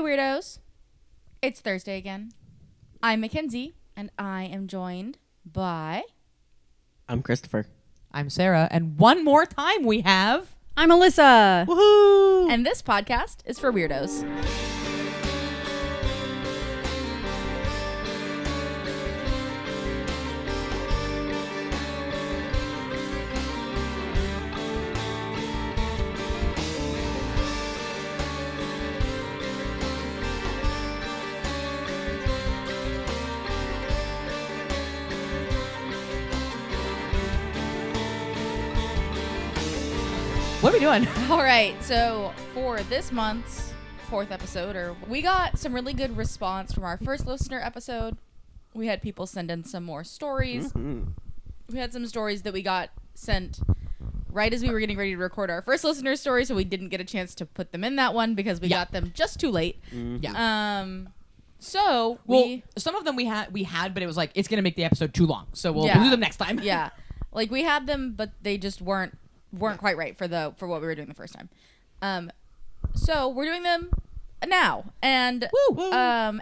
Hey, weirdos. It's Thursday again. I'm Mackenzie, and I am joined by... I'm Christopher. I'm Sarah, and one more time we have... I'm Alyssa. Woohoo! And this podcast is for weirdos. What are we doing? All right, so for this month's 4th episode, we got some really good response from our first listener episode. We had people send in some more stories. Mm-hmm. We had some stories that we got sent right as we were getting ready to record our first listener story, so we didn't get a chance to put them in that one because we got them just too late. Mm-hmm. Yeah. So some of them we had, but it was like it's gonna make the episode too long, so we'll Yeah. do them next time. yeah, like we had them, but they just weren't quite right for what we were doing the first time. So we're doing them now, and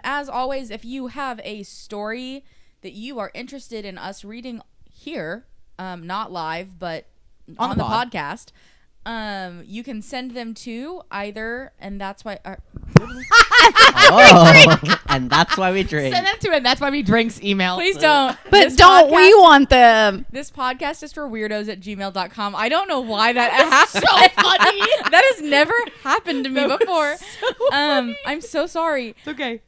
as always, if you have a story that you are interested in us reading here, not live but on the podcast, you can send them to either, and that's why. And that's why we drink. Send them to it. That's why we drinks email. Please don't. But This don't we podcast- want them? This podcast is for weirdos@gmail.com. I don't know why that happened. So funny. That has never happened to me before. I'm so sorry. It's okay.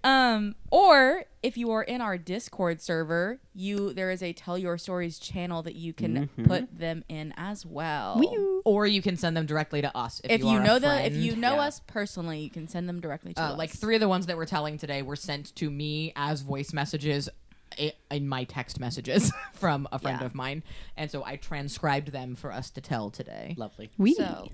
Or if you are in our Discord server, there is a Tell Your Stories channel that you can put them in as well. Or you can send them directly to us If you are a know friend. us personally, you can send them directly to us. Like 3 of the ones that we're telling today were sent to me as voice messages in my text messages from a friend of mine, and so I transcribed them for us to tell today. Lovely. We go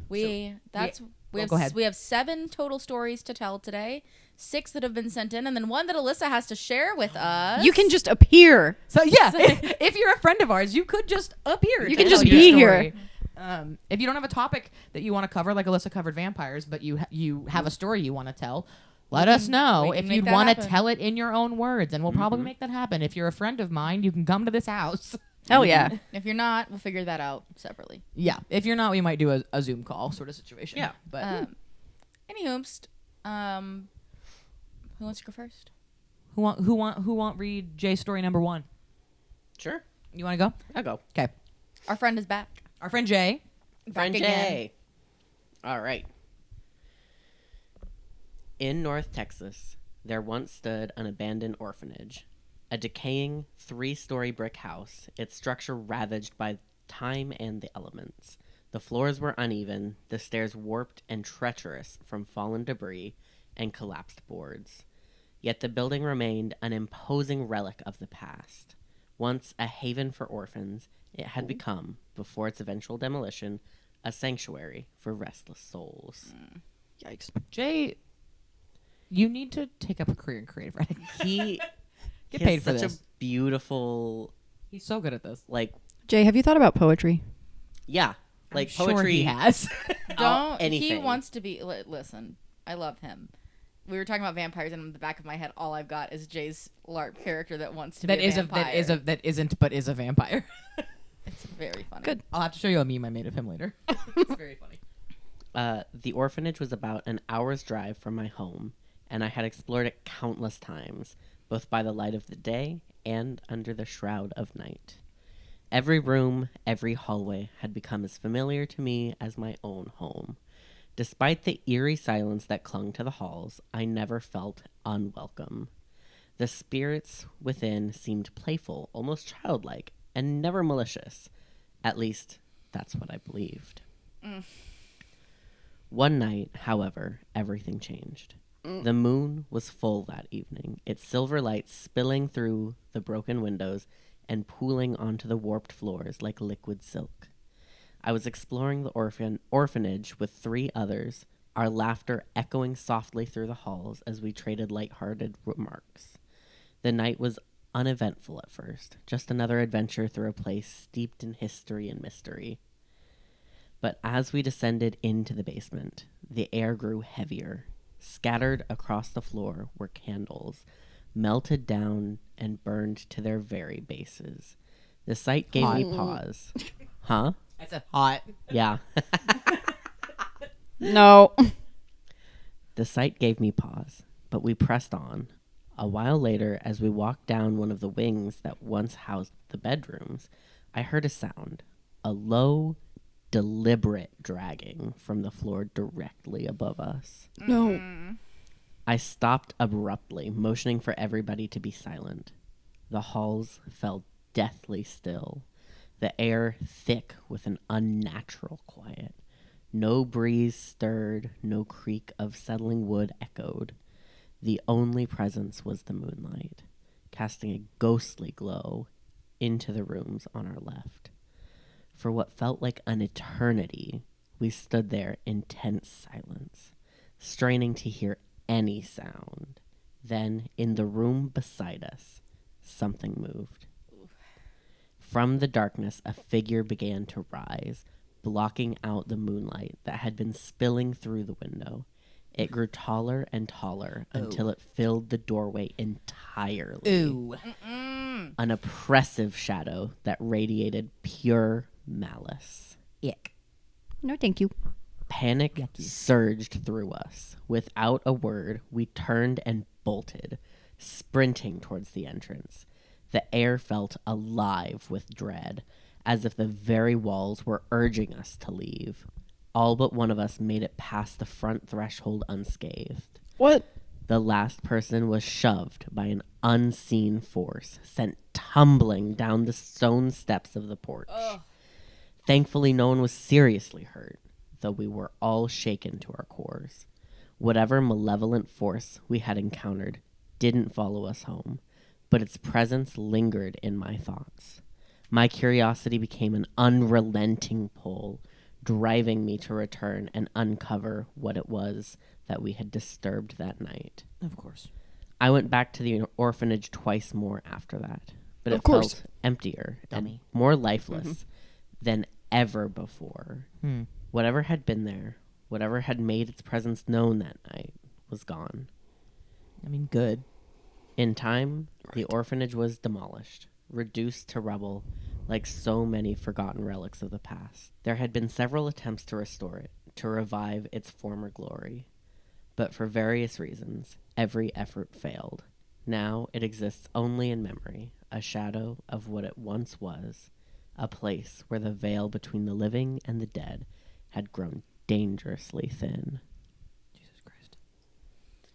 ahead. have 7 total stories to tell today, 6 that have been sent in, and then 1 that Alyssa has to share with us. You can just appear. So yeah, if you're a friend of ours, you could just appear. You to can just tell your be story. here. If you don't have a topic that you want to cover, like Alyssa covered vampires, but you have a story you want to tell, let us know we can if make you'd that want to happen. tell it in your own words, and we'll probably make that happen. If you're a friend of mine, you can come to this house. Hell yeah. If you're not, we'll figure that out separately. Yeah. If you're not, we might do a Zoom call sort of situation. Yeah. But Anywho, who wants to go first? who want read Jay's story number 1? Sure. You want to go? I'll go. Okay. Our friend is back. Our friend Jay. Friend Back again. Jay. All right. In North Texas, there once stood an abandoned orphanage. A decaying 3-story brick house, its structure ravaged by time and the elements. The floors were uneven, the stairs warped and treacherous from fallen debris and collapsed boards. Yet the building remained an imposing relic of the past. Once a haven for orphans, it had become, before its eventual demolition, a sanctuary for restless souls. Yikes. Jay, you need to take up a career in creative writing. He Get he paid has for such this. a beautiful, He's so good at this. like, Jay, have you thought about poetry? yeah, like I'm poetry. Sure he has. Don't. He anything. wants to be. Listen, I love him. We were talking about vampires, and in the back of my head, all I've got is Jay's LARP character that wants to be a vampire. that isn't but is a vampire. It's very funny. Good. I'll have to show you a meme I made of him later. It's very funny. The orphanage was about an hour's drive from my home, and I had explored it countless times, both by the light of the day and under the shroud of night. Every room, every hallway had become as familiar to me as my own home. Despite the eerie silence that clung to the halls, I never felt unwelcome. The spirits within seemed playful, almost childlike, and never malicious. At least, that's what I believed. One night, however, everything changed. The moon was full that evening, its silver light spilling through the broken windows and pooling onto the warped floors like liquid silk. I was exploring the orphanage with 3 others, our laughter echoing softly through the halls as we traded light-hearted remarks. The night was uneventful at first, just another adventure through a place steeped in history and mystery. But as we descended into the basement, the air grew heavier. Scattered across the floor were candles, melted down and burned to their very bases. The sight gave me pause. Huh? I said hot. Yeah. No. The sight gave me pause, but we pressed on. A while later, as we walked down one of the wings that once housed the bedrooms, I heard a sound, a low, deliberate dragging from the floor directly above us. No. I stopped abruptly, motioning for everybody to be silent. The halls fell deathly still, the air thick with an unnatural quiet. No breeze stirred, no creak of settling wood echoed. The only presence was the moonlight, casting a ghostly glow into the rooms on our left. For what felt like an eternity, we stood there in tense silence, straining to hear any sound. Then, in the room beside us, something moved. From the darkness, a figure began to rise, blocking out the moonlight that had been spilling through the window. It grew taller and taller until it filled the doorway entirely. Ooh. An oppressive shadow that radiated pure malice. Ick. No, thank you. Panic surged through us. Without a word, we turned and bolted, sprinting towards the entrance. The air felt alive with dread, as if the very walls were urging us to leave. All but one of us made it past the front threshold unscathed. What? The last person was shoved by an unseen force, sent tumbling down the stone steps of the porch. Thankfully, no one was seriously hurt, though we were all shaken to our cores. Whatever malevolent force we had encountered didn't follow us home, but its presence lingered in my thoughts. My curiosity became an unrelenting pull, driving me to return and uncover what it was that we had disturbed that night. Of course. I went back to the orphanage twice more after that, but Of it course. felt emptier Dummy. and more lifeless than ever before. Whatever had been there, whatever had made its presence known that night, was gone. I mean, good. In time, the orphanage was demolished, reduced to rubble, like so many forgotten relics of the past. There had been several attempts to restore it, to revive its former glory. But for various reasons, every effort failed. Now it exists only in memory, a shadow of what it once was, a place where the veil between the living and the dead had grown dangerously thin. Jesus Christ.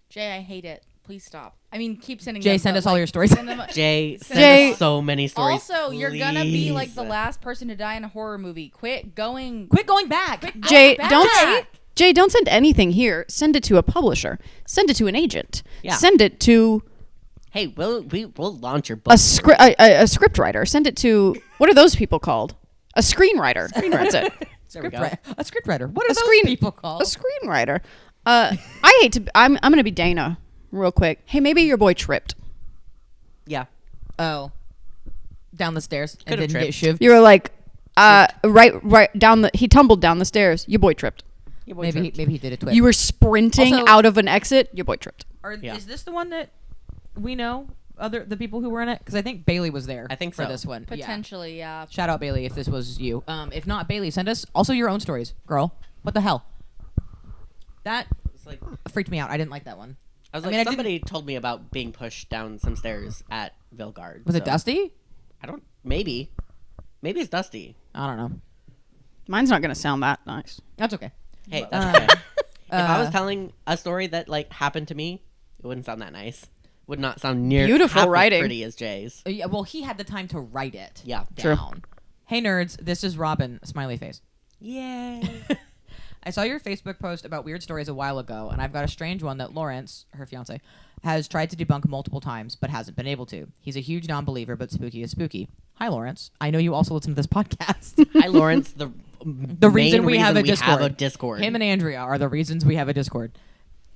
Jay, I hate it. Please stop. I mean, keep sending Jay, them, send but, us all like, your stories. send them- Jay, Jay- send us so many stories. Also, you're gonna be like please. the last person to die in a horror movie. Quit going. Quit going back. Jay, back. don't send anything here. Send it to a publisher. Send it to an agent. Yeah. Send it to Hey, we'll launch your book. a script writer. Send it to, what are those people called? A screenwriter. That's it. There we go. A script writer. What are A those people called? A screenwriter. I hate to. I'm gonna be Dana real quick. Hey, maybe your boy tripped. Yeah. Oh. Down the stairs and Could've didn't get tripped. shivved. You were like, right down the. He tumbled down the stairs. Your boy tripped. Your boy Maybe tripped. he did a twist. You were sprinting Also- out of an exit. Your boy tripped. Yeah. Is this the one that we know? The people who were in it? Because I think Bailey was there. I think for so. this one. Yeah. Potentially, yeah. Shout out Bailey if this was you. If not, Bailey, send us also your own stories, girl. What the hell? That It's like, freaked me out. I didn't like that one. I was I like, mean, I somebody told me about being pushed down some stairs at Vilgard. Was it so Dusty? I don't. Maybe it's Dusty. I don't know. Mine's not gonna sound that nice. That's okay. Hey, that's okay. If I was telling a story that like happened to me, it wouldn't sound that nice. Would not sound near Beautiful half writing. as pretty as Jay's. Yeah, well, he had the time to write it. Yeah. True. Down. Hey nerds, this is Robin. Smiley face. Yay. I saw your Facebook post about weird stories a while ago, and I've got a strange one that Lawrence, her fiance, has tried to debunk multiple times, but hasn't been able to. He's a huge non-believer, but spooky is spooky. Hi, Lawrence. I know you also listen to this podcast. Hi, Lawrence. The reason main we have a reason Discord. We have a Discord. Him and Andrea are the reasons we have a Discord.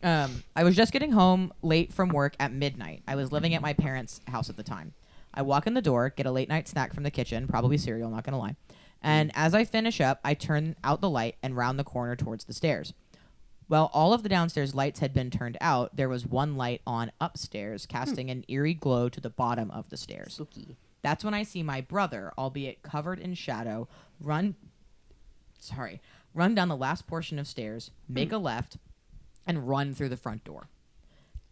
I was just getting home late from work at midnight. I was living at my parents' house at the time. I walk in the door, get a late night snack from the kitchen, probably cereal, not gonna lie. And as I finish up, I turn out the light and round the corner towards the stairs. While all of the downstairs lights had been turned out, there was one light on upstairs, casting an eerie glow to the bottom of the stairs. Spooky. That's when I see my brother, albeit covered in shadow, run down the last portion of stairs, make a left, and run through the front door.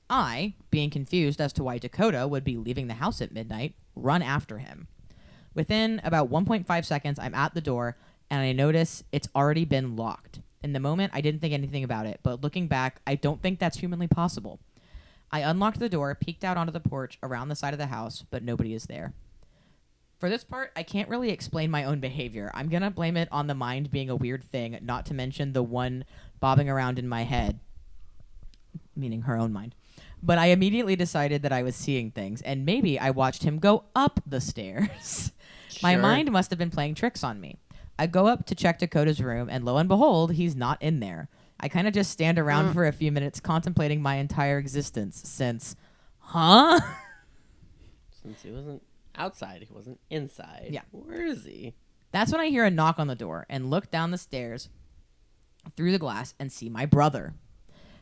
I, being confused as to why Dakota would be leaving the house at midnight, run after him. Within about 1.5 seconds, I'm at the door, and I notice it's already been locked. In the moment, I didn't think anything about it, but looking back, I don't think that's humanly possible. I unlocked the door, peeked out onto the porch around the side of the house, but nobody is there. For this part, I can't really explain my own behavior. I'm going to blame it on the mind being a weird thing, not to mention the one bobbing around in my head, meaning her own mind. But I immediately decided that I was seeing things, and maybe I watched him go up the stairs. My Sure. mind must have been playing tricks on me. I go up to check Dakota's room, and lo and behold, he's not in there. I kind of just stand around for a few minutes contemplating my entire existence since, Since he wasn't outside, he wasn't inside. Yeah. Where is he? That's when I hear a knock on the door and look down the stairs through the glass and see my brother.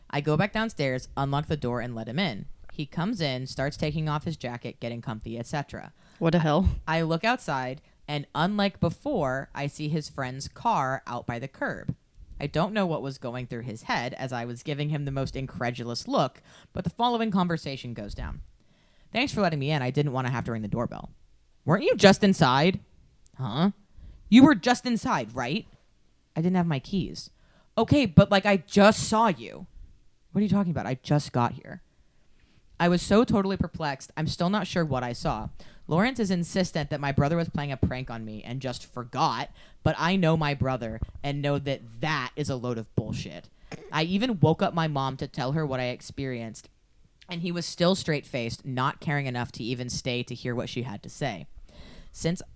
I go back downstairs, unlock the door, and let him in. He comes in, starts taking off his jacket, getting comfy, etc. What the hell? I look outside, and unlike before, I see his friend's car out by the curb. I don't know what was going through his head as I was giving him the most incredulous look, but the following conversation goes down. Thanks for letting me in. I didn't want to have to ring the doorbell. Weren't you just inside? Huh? You were just inside, right? I didn't have my keys. Okay, but like I just saw you. What are you talking about? I just got here. I was so totally perplexed. I'm still not sure what I saw. Lawrence is insistent that my brother was playing a prank on me and just forgot, but I know my brother and know that that is a load of bullshit. I even woke up my mom to tell her what I experienced, and he was still straight-faced, not caring enough to even stay to hear what she had to say.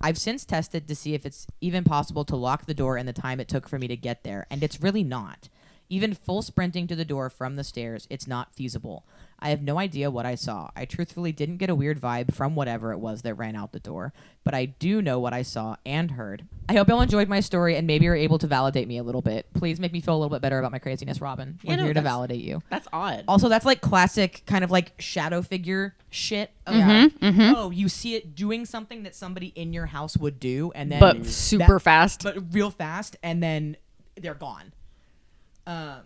I've since tested to see if it's even possible to lock the door in the time it took for me to get there, and it's really not. Even full sprinting to the door from the stairs, it's not feasible. I have no idea what I saw. I truthfully didn't get a weird vibe from whatever it was that ran out the door, but I do know what I saw and heard. I hope y'all enjoyed my story and maybe are able to validate me a little bit. Please make me feel a little bit better about my craziness, Robin. We're here to validate you. That's odd. Also, that's like classic kind of like shadow figure shit. Oh, you see it doing something that somebody in your house would do, and then But super fast. but real fast, and then they're gone. I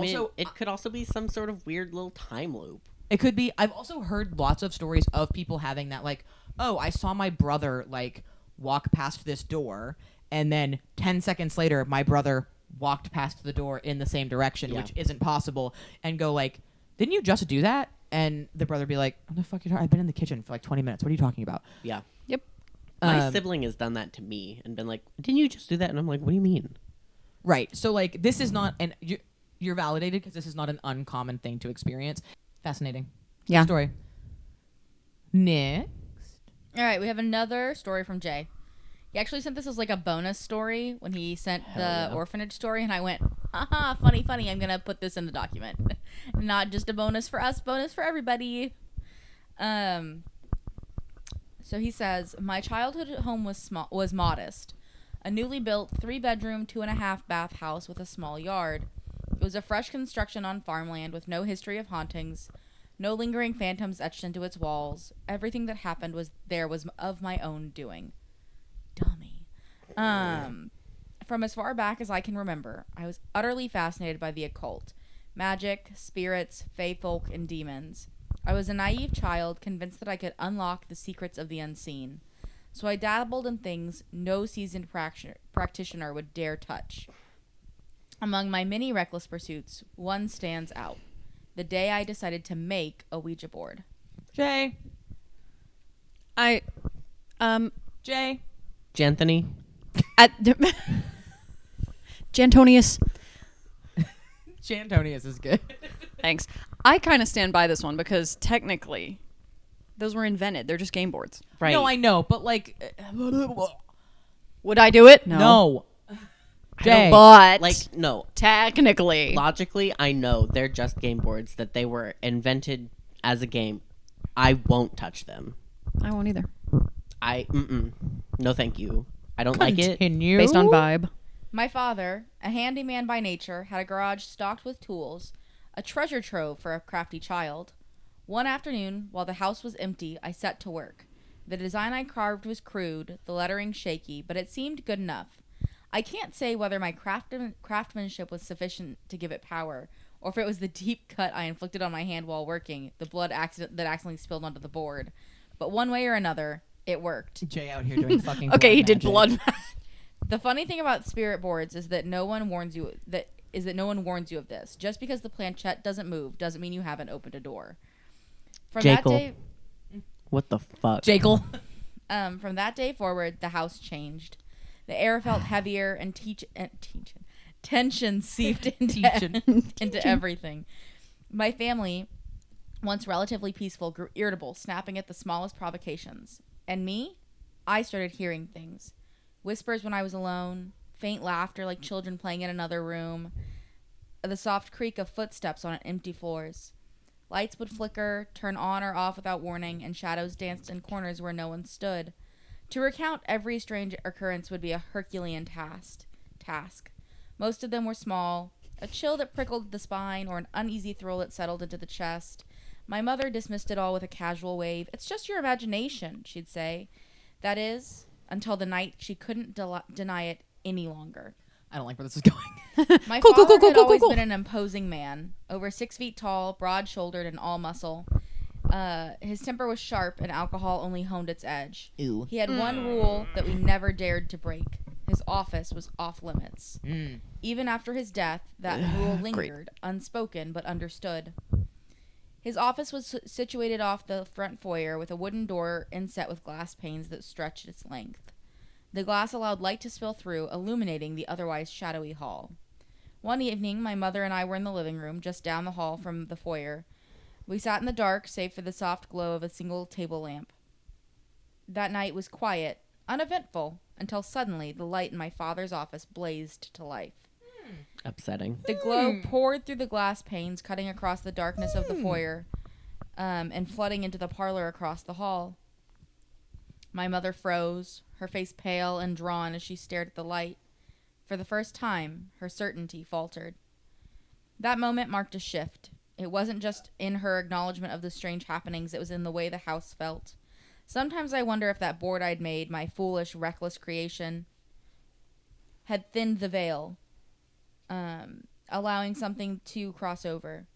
mean, it could also be some sort of weird little time loop. It could be. I've also heard lots of stories of people having that, like, oh, I saw my brother like walk past this door, and then 10 seconds later, my brother walked past the door in the same direction, which isn't possible, and go like, didn't you just do that? And the brother be like, what the fuck are you talking? I've been in the kitchen for like 20 minutes. What are you talking about? Yeah. Yep. My sibling has done that to me and been like, didn't you just do that? And I'm like, what do you mean? Right. So like, this is not, and you're validated because this is not an uncommon thing to experience. Fascinating. Yeah. Story. Next. All right, we have another story from Jay. He actually sent this as like a bonus story when he sent the orphanage story, and I went, haha, funny, I'm going to put this in the document. Not just a bonus for us, bonus for everybody. So he says, my childhood home was modest. A newly built 3-bedroom, 2.5-bath house with a small yard. It was a fresh construction on farmland with no history of hauntings, no lingering phantoms etched into its walls. Everything that happened was of my own doing. Dummy. From as far back as I can remember, I was utterly fascinated by the occult, magic, spirits, fae folk, and demons. I was a naive child, convinced that I could unlock the secrets of the unseen. So I dabbled in things no seasoned practitioner would dare touch. Among my many reckless pursuits, one stands out. The day I decided to make a Ouija board. Jay. Jay. Janthony? Jantonius. Jantonius is good. Thanks. I kind of stand by this one because technically those were invented. They're just game boards. Right. No, I know, but like... Would I do it? No. Jay. But Like, no. technically. Logically, I know they're just game boards, that they were invented as a game. I won't touch them. I won't either. No thank you. I don't like it. Continue. Based on vibe. My father, a handyman by nature, had a garage stocked with tools, a treasure trove for a crafty child. One afternoon, while the house was empty, I set to work. The design I carved was crude, the lettering shaky, but it seemed good enough. I can't say whether my craftsmanship was sufficient to give it power, or if it was the deep cut I inflicted on my hand while working, the blood that accidentally spilled onto the board. But one way or another, it worked. Jay out here doing fucking. Okay, he blood did magic. blood. The funny thing about spirit boards is that no one warns you of this. Just because the planchette doesn't move doesn't mean you haven't opened a door. From that Jekyll. day, What the fuck? Jekyll. from that day forward, the house changed. The air felt heavier and tension seeped into everything. My family, once relatively peaceful, grew irritable, snapping at the smallest provocations. And me? I started hearing things. Whispers when I was alone, faint laughter like children playing in another room, the soft creak of footsteps on empty floors. Lights would flicker, turn on or off without warning, and shadows danced in corners where no one stood. To recount every strange occurrence would be a Herculean task. Most of them were small, a chill that prickled the spine or an uneasy thrill that settled into the chest. My mother dismissed it all with a casual wave. "It's just your imagination," she'd say. That is, until the night she couldn't deny it any longer. I don't like where this is going. My Cool, father cool, had cool, always cool. been an imposing man, over 6 feet tall, broad-shouldered, and all muscle. His temper was sharp, and alcohol only honed its edge. Ew. He had one rule that we never dared to break. His office was off limits. Even after his death, that rule lingered, unspoken but understood. His office was situated off the front foyer with a wooden door inset with glass panes that stretched its length. The glass allowed light to spill through, illuminating the otherwise shadowy hall. One evening, my mother and I were in the living room, just down the hall from the foyer. We sat in the dark, save for the soft glow of a single table lamp. That night was quiet, uneventful, until suddenly the light in my father's office blazed to life. Upsetting. The glow poured through the glass panes, cutting across the darkness of the foyer, and flooding into the parlor across the hall. My mother froze, her face pale and drawn as she stared at the light. For the first time, her certainty faltered. That moment marked a shift. It wasn't just in her acknowledgement of the strange happenings, it was in the way the house felt. Sometimes I wonder if that board I'd made, my foolish, reckless creation, had thinned the veil, allowing something to cross over.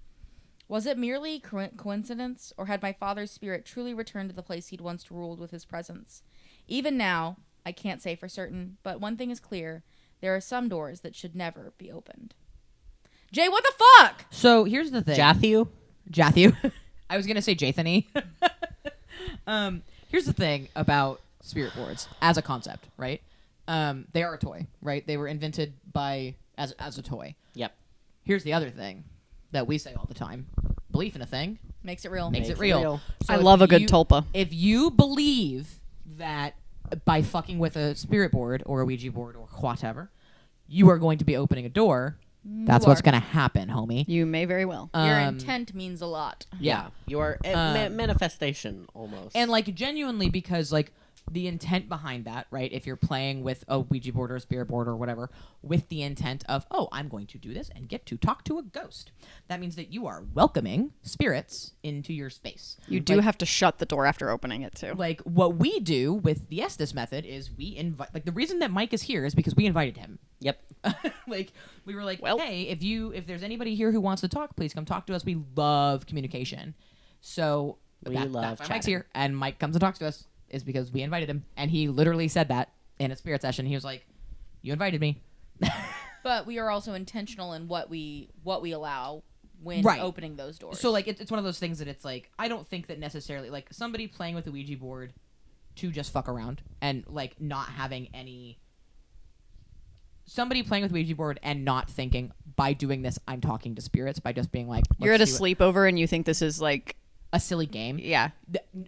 Was it merely coincidence, or had my father's spirit truly returned to the place he'd once ruled with his presence? Even now, I can't say for certain, but one thing is clear. There are some doors that should never be opened. Jay, what the fuck? So here's the thing. Jathu. I was gonna say Jathany. Here's the thing about spirit boards as a concept, right? They are a toy, right? They were invented as a toy. Yep. Here's the other thing that we say all the time: belief in a thing Makes it real. makes it real. So I if love a good you- tulpa. If you believe that by fucking with a spirit board or a Ouija board or whatever, you are going to be opening a door, that's You what's are. going to happen, homie. You may very well. Your Um, intent means a lot. Yeah. Your manifestation almost. And like genuinely, because like the intent behind that, right? If you're playing with a Ouija board or a spirit board or whatever, with the intent of, oh, I'm going to do this and get to talk to a ghost, that means that you are welcoming spirits into your space. You do Like- have to shut the door after opening it too. Like what we do with the Estes method is we invite. Like the reason that Mike is here is because we invited him. Yep. Like we were like, Well- hey, if there's anybody here who wants to talk, please come talk to us. We love communication. So We love that's why Mike's chatting. here, and Mike comes and talks to us is because we invited him, and he literally said that in a spirit session. He was like, "You invited me." But we are also intentional in what we allow when Right. opening those doors. So like it's one of those things that it's like I don't think that necessarily like somebody playing with a Ouija board to just fuck around and like not having any. Somebody playing with Ouija board and not thinking by doing this I'm talking to spirits by just being like You're at a "Let's see sleepover and you think this is like, a silly game. yeah.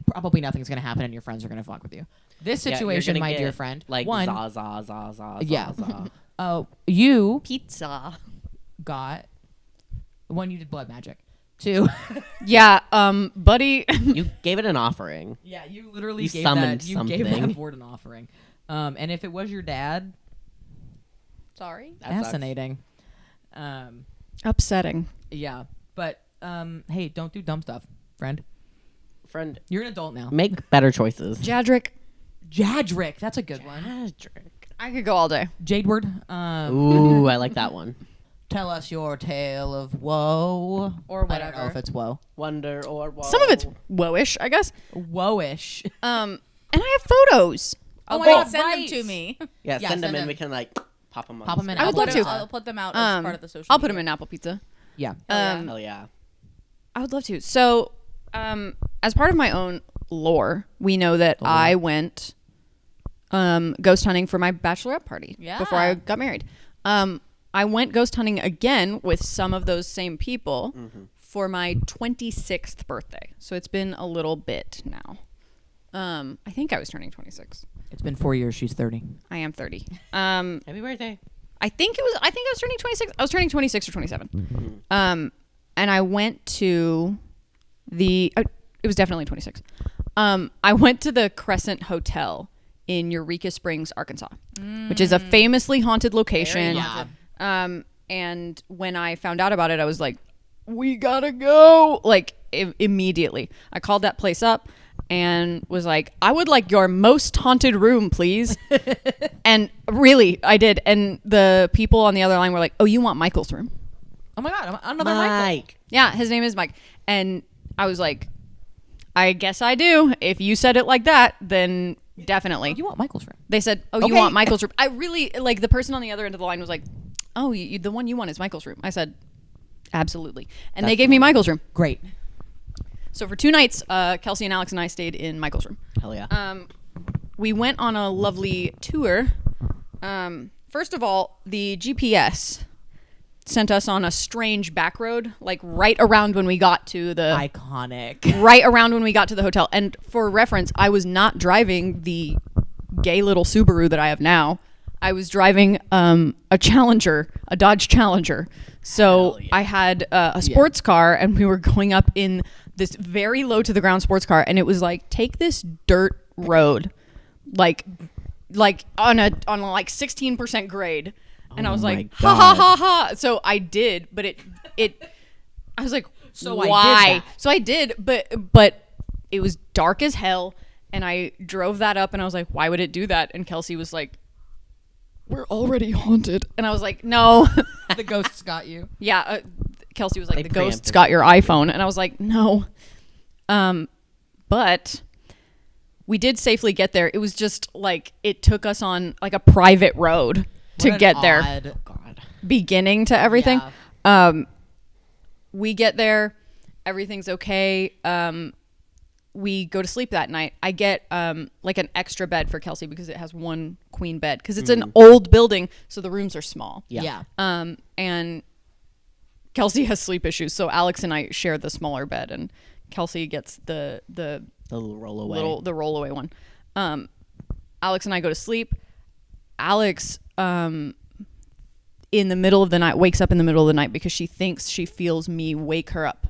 Probably nothing's gonna happen and your friends are gonna fuck with you. This Yeah, you're situation, gonna my get, dear friend, like one, za za za za Yeah. za. You Pizza. got one. You did blood magic. Two. Yeah, buddy. You gave it an offering. Yeah, you literally You gave summoned that. You gave something. that board an offering. And if it was your dad, Sorry. That sucks. Fascinating. Upsetting. Yeah, but hey, don't do dumb stuff, friend. Friend, You're an adult now. make better choices. Jadrick. Jadrick, that's a good one. Jadrick. I could go all day. Jadeward. Ooh, I like that one. Tell us your tale of woe. Or I don't know whatever. if it's woe. Wonder or woe. Some of it's woe-ish, I guess. Woe-ish. And I have photos. Oh my my God, God, send right. them to me. Yeah, Yeah, send them send in. them. We can like pop them on. Pop 'em in I would Apple love to. I'll put them out as part of the social I'll put them media. in Apple Pizza. Yeah. Hell yeah. I would love to. So, as part of my own lore, we know that I went ghost hunting for my bachelorette party before I got married. I went ghost hunting again with some of those same people for my 26th birthday. So it's been a little bit now. I think I was turning 26. It's been 4 years. She's 30. I am 30. Happy birthday. I think I was turning 26. I was turning 26 or 27. And I went to it was definitely 26. I went to the Crescent Hotel in Eureka Springs, Arkansas, which is a famously haunted location. And when I found out about it, I was like, we gotta go. Like immediately. I called that place up and was like, I would like your most haunted room, please. And really, I did. And the people on the other line were like, oh, you want Michael's room? Oh my God, another Michael. Mike. Yeah, his name is Mike. And I was like, I guess I do. If you said it like that, then definitely. You want Michael's room? They said, oh, you Okay. want Michael's room? I really, like, the person on the other end of the line was like, oh, the one you want is Michael's room. I said, absolutely. And they gave me Michael's room. Great. So for 2 nights, Kelsey and Alex and I stayed in Michael's room. Hell yeah. We went on a lovely tour. First of all, the GPS sent us on a strange back road, like right around when we got to the Iconic. right around when we got to the hotel. And for reference, I was not driving the gay little Subaru that I have now. I was driving a Challenger, a Dodge Challenger. So I had a sports car, and we were going up in this very low to the ground sports car, and it was like, take this dirt road, like on a like 16% grade. And I was like, ha ha ha ha. So I did, but I was like, So why? I did that. So I did, but it was dark as hell. And I drove that up and I was like, why would it do that? And Kelsey was like, we're already haunted. And I was like, no. The ghosts got you. Yeah. Kelsey was like, They the ghosts preempted. got your iPhone. And I was like, no. But we did safely get there. It was just like, it took us on like a private road to get there. God. Beginning to everything. Yeah. We get there, everything's okay. We go to sleep that night. I get like an extra bed for Kelsey because it has one queen bed because it's an old building, so the rooms are small. Yeah. And Kelsey has sleep issues, so Alex and I share the smaller bed, and Kelsey gets the little rollaway. the rollaway one. Alex and I go to sleep. Alex in the middle of the night wakes up in the middle of the night because she thinks she feels me wake her up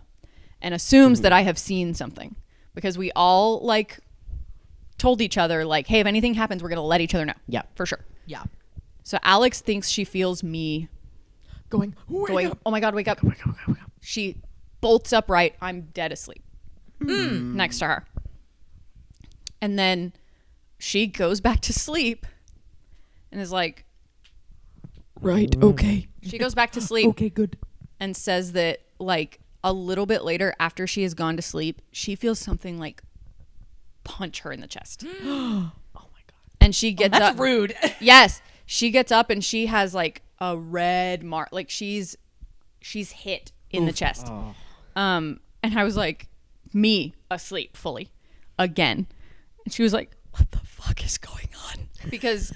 and assumes that I have seen something because we all like told each other like, hey, if anything happens, we're going to let each other know. Yeah. For sure. Yeah. So Alex thinks she feels me Going, oh my God, wake up. She bolts upright. I'm dead asleep next to her. And then she goes back to sleep and is like, right, okay. She goes back to sleep. Okay, good. And says that like a little bit later after she has gone to sleep, she feels something like punch her in the chest. Oh my God. And she gets That's up. rude. Yes. She gets up and she has like a red mark. Like she's hit in the chest. Oh. And I was like, me asleep fully again. And she was like, what the fuck is going on? Because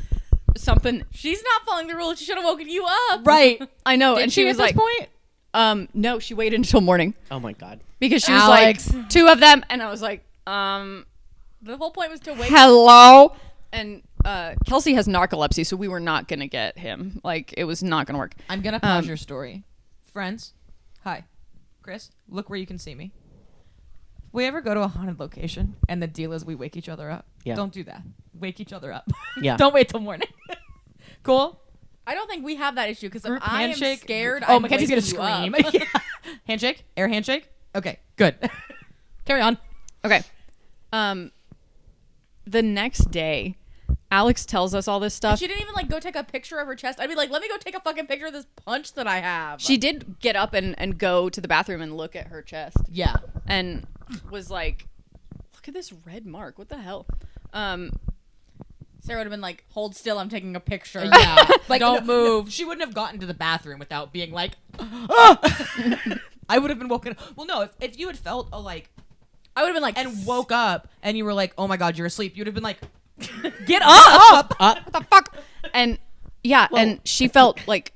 something, She's not following the rules. She should have woken you up. Right. I know. Did and she was at like, this point? No, she waited until morning Oh my God. because she was Alex. like, 2 of them. And I was like, The whole point was to wake. hello. And Kelsey has narcolepsy, so we were not going to get him. Like, it was not going to work. I'm going to pause your story. Friends, hi. Chris, look where you can see me. If we ever go to a haunted location and the deal is we wake each other up, Yeah. don't do that. Wake each other up. Yeah. Don't wait till morning. Cool? I don't think we have that issue because if Group I am handshake. scared, Oh, I'm Mackenzie's gonna waking you scream. up. Yeah. Handshake? Air handshake? Okay, good. Carry on. Okay. The next day, Alex tells us all this stuff. She didn't even like go take a picture of her chest. I'd be like, let me go take a fucking picture of this punch that I have. She did get up and go to the bathroom and look at her chest. Yeah. And was like, look at this red mark. What the hell? Sarah would have been like, hold still, I'm taking a picture. Yeah. Like, don't move. She wouldn't have gotten to the bathroom without being like, ah! I would have been woken up. Well, no, if you had felt I would have been like, and woke up and you were like, oh my God, you're asleep, you'd have been like, get up! What the fuck? And yeah, and she felt like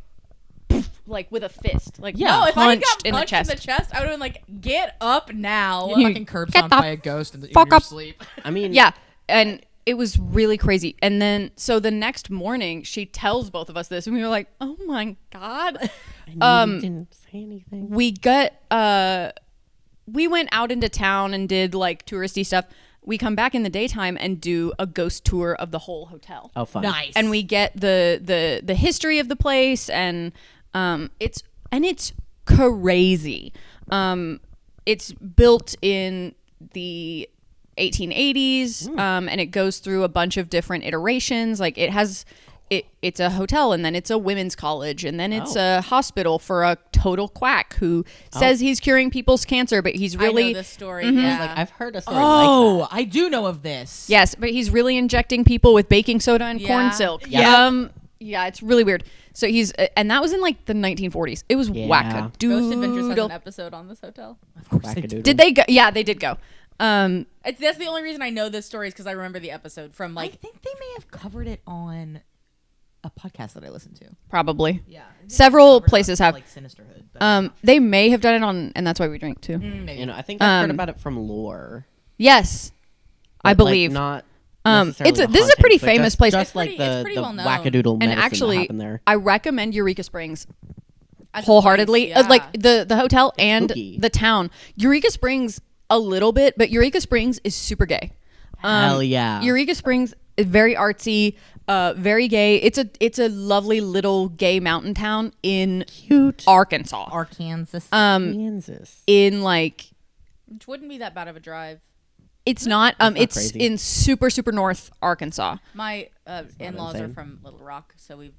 with a fist. Like, Yeah. no, if I punched got in the punched chest. in the chest, I would have been like, get up now. Fucking curb stomped by a ghost in your fuck up. sleep. I mean, Yeah, and it was really crazy. And then, so the next morning, she tells both of us this, and we were like, "Oh my God!" I knew you didn't say anything. We went out into town and did like touristy stuff. We come back in the daytime and do a ghost tour of the whole hotel. Oh, fun. Nice. And we get the history of the place, and it's crazy. It's built in the 1880s, and it goes through a bunch of different iterations. Like it's a hotel, and then it's a women's college, and then it's a hospital for a total quack who says he's curing people's cancer, but he's really I know this story. Yeah. Like, I've heard a story like that. I do know of this. yes, but he's really injecting people with baking soda and corn Yeah. silk. Yeah. Yeah, it's really weird. So he's and that was in like the 1940s. It was Yeah. wackadoodle. Ghost Adventures has an episode on this hotel. Of course they do. Wackadoodle. Did they go? Yeah, they did go. That's the only reason I know this story is because I remember the episode from I like. think they may have covered it on a podcast that I listened to. Probably. Yeah. Several places have. Like Sinisterhood. But They may have done it on, and that's why we drink too. maybe. You know, I think I've heard about it from lore. Yes, but, I like, believe. not. This necessarily is a pretty hauntings, but famous place. Just It's like pretty- it's the pretty well known. wackadoodle And medicine that actually, happened there. I recommend Eureka Springs as a wholeheartedly. place, yeah. Like the hotel and spooky. the town. Eureka Springs a little bit, but Eureka Springs is super gay. Hell yeah. Eureka Springs is very artsy, very gay. It's a lovely little gay mountain town in Cute. Arkansas. Arkansas. Kansas. In like Which wouldn't be that bad of a drive. it's not not it's crazy. in super north Arkansas. My in-laws are insane. from Little Rock, so we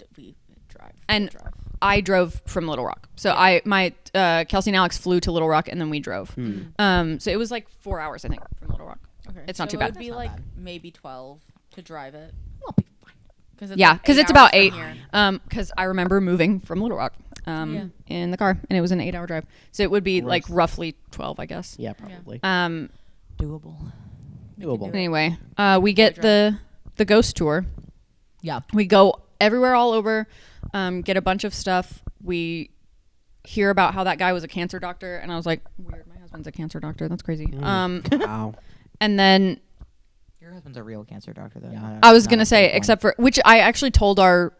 drive. And drive. I drove from Little Rock. So my Kelsey and Alex flew to Little Rock and then we drove. So it was like 4 hours I think from Little Rock. Okay. It's not so too bad. It would be like maybe 12 to drive it. I'll be fine. Cause Yeah, because it's hours about from 8. here. Because I remember moving from Little Rock in the car, and it was an 8-hour drive. So it would be like roughly 12, I guess. Yeah, probably. Doable. Doable. Anyway, we get the ghost tour. Yeah. We go everywhere, all over, get a bunch of stuff. We hear about how that guy was a cancer doctor, and I was like, weird. My husband's a cancer doctor. That's crazy. Wow. And then Your husband's a real cancer doctor, though. Yeah. I was gonna say, except for which I actually told our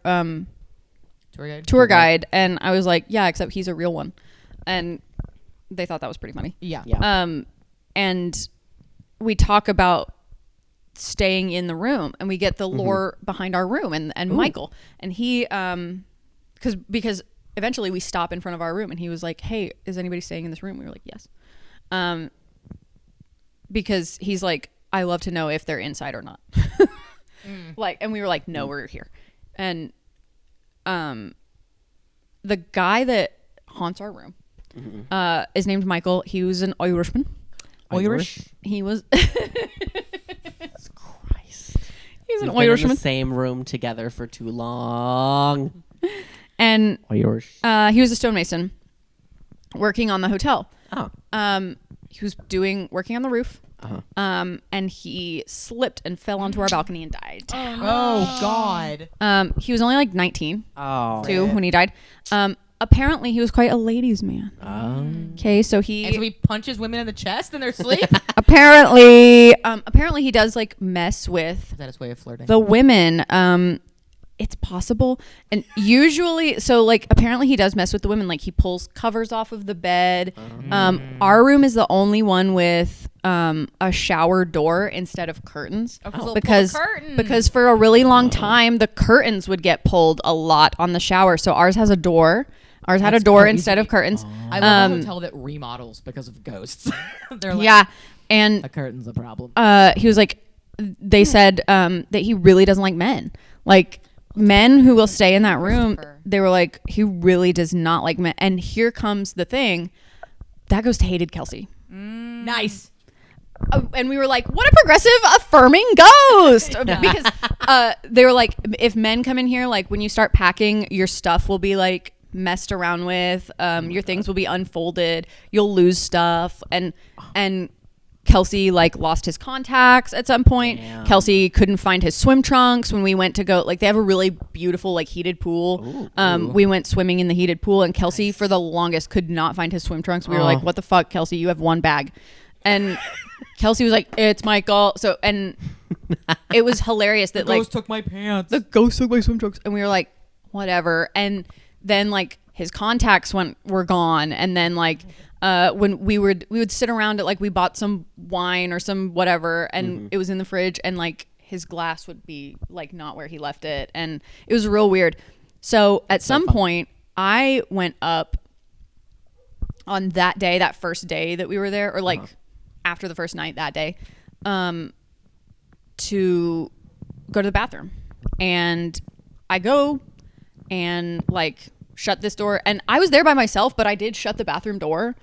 tour guide, and I was like, yeah, except he's a real one, and they thought that was pretty funny. Yeah. Yeah. And we talk about staying in the room, and we get the lore behind our room, and Michael, and he because eventually we stop in front of our room, and he was like, hey, is anybody staying in this room? We were like, yes. Because he's like, I love to know if they're inside or not. Like, and we were like, no, we're here. And the guy that haunts our room is named Michael. He was an Irishman. Irish? He was Christ. he's an We've been in the Irishman. same room together for too long. And Irish. he was a stonemason working on the hotel. Oh. He was working on the roof. And he slipped and fell onto our balcony and died. Oh, God. He was only like 19 Oh. too when he died. Apparently he was quite a ladies' man. Okay, so And so he punches women in the chest in their sleep? Is apparently he does like mess with that his way of flirting? the women. It's possible. And usually, so like apparently he does mess with the women. Like he pulls covers off of the bed. Our room is the only one with a shower door instead of curtains. Oh, 'cause they'll pull the because curtain. because for a really long time the curtains would get pulled a lot on the shower. So ours has a door. Ours had a That's door crazy. instead of curtains. I love a hotel that remodels because of ghosts. They're like, Yeah, and a curtain's a problem. he was like, they said that he really doesn't like men. Like men who will stay in that room. Christopher. They were like, he really does not like men. And here comes the thing. That ghost hated Kelsey. Nice. And we were like, what a progressive, affirming ghost. Because they were like, if men come in here, like when you start packing, your stuff will be like messed around with. Your things will be unfolded. You'll lose stuff. And Kelsey like lost his contacts at some point. Damn. Kelsey couldn't find his swim trunks when we went to go. Like they have a really beautiful like heated pool. We went swimming in the heated pool, and Kelsey for the longest could not find his swim trunks. We were like, what the fuck, Kelsey? You have one bag. And Kelsey was like, it's Michael. So, and it was hilarious that like took my pants. the ghost took my swim trunks, and we were like, whatever. And then like his contacts were gone, and then like when we would sit around it, like we bought some wine or some whatever, and it was in the fridge, and like his glass would be like not where he left it, and it was real weird. So at some point I went up on that day, that first day that we were there, or like after the first night that day, to go to the bathroom. And I go and like shut this door, and I was there by myself, but I did shut the bathroom door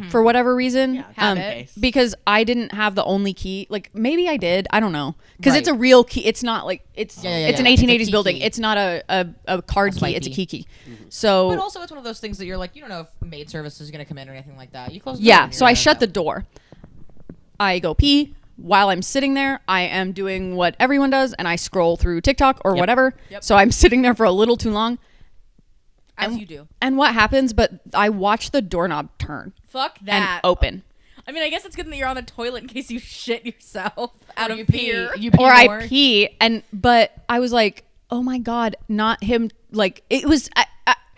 for whatever reason. Habit. Because I didn't have the only key. Like maybe I did, I don't know, because Right. it's a real key. It's not like it's Yeah, yeah, it's an yeah. It's a 1880s key building. key. It's not a card A key, it's a swipey. key. So But also, it's one of those things that you're like, you don't know if maid service is going to come in or anything like that. You close the door. yeah, and so you're I out. shut the door. I go pee. While I'm sitting there, I am doing what everyone does, and I scroll through TikTok or whatever. Yep. So I'm sitting there for a little too long. As you do. And what happens? But I watch the doorknob turn Fuck and that. open. I mean, I guess it's good that you're on the toilet in case you shit yourself out of you pee. fear. You pee Or more. I pee, but I was like, oh my God, not him. Like, it was,